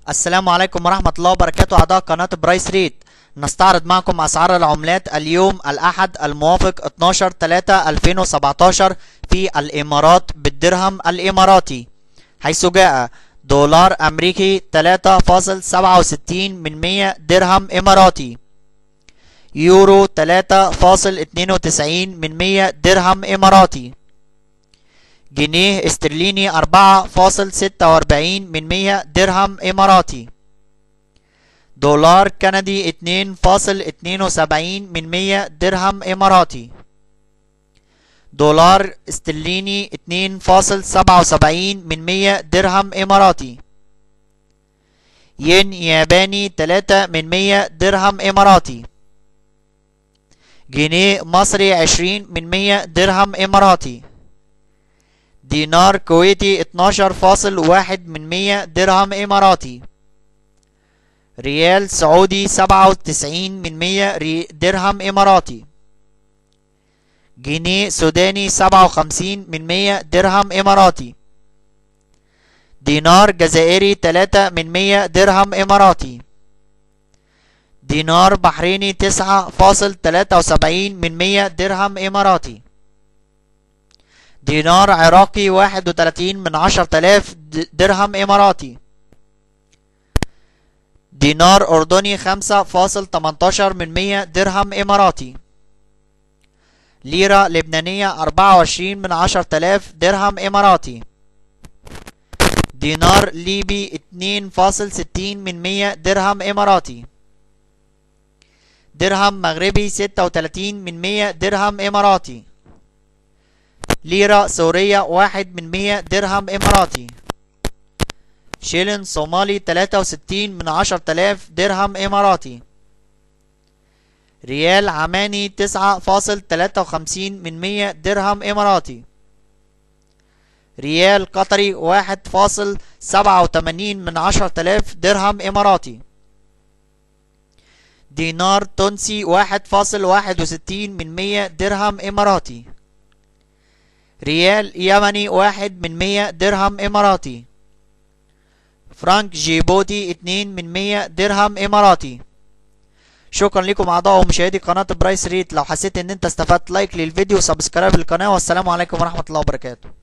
السلام عليكم ورحمة الله وبركاته. أعضاء قناة برايس ريت، نستعرض معكم أسعار العملات اليوم الأحد الموافق 12/3/2017 في الإمارات بالدرهم الإماراتي، حيث جاء دولار أمريكي 3.67 درهم إماراتي، يورو 3.92 درهم إماراتي، جنيه استرليني 4.46 درهم إماراتي، دولار كندي 2.72 درهم إماراتي، دولار استرليني 2.77 درهم إماراتي، ين ياباني 3 درهم إماراتي، جنيه مصري 20 درهم إماراتي، دينار كويتي 12.1 درهم إماراتي، ريال سعودي 97 درهم إماراتي، جنيه سوداني 57 درهم إماراتي، دينار جزائري 3 درهم إماراتي، دينار بحريني 9.73 درهم إماراتي، دينار عراقي 31 درهم إماراتي، دينار أردني 5.18 درهم إماراتي، ليرة لبنانية 24 درهم إماراتي، دينار ليبي 2.60 درهم إماراتي، درهم مغربي 36 درهم إماراتي، ليرة سورية 1 درهم إماراتي، شيلن صومالي 63 درهم إماراتي، ريال عماني 9.53 درهم إماراتي، ريال قطري 1.87 درهم إماراتي، دينار تونسي 1.61 درهم إماراتي، ريال يمني 1 درهم إماراتي، فرانك جيبوتي 2 درهم إماراتي. شكرا لكم أعضاء ومشاهدي قناة برايس ريت. لو حسيت إن أنت استفدت، لايك للفيديو وسبسكرايب للقناة، والسلام عليكم ورحمة الله وبركاته.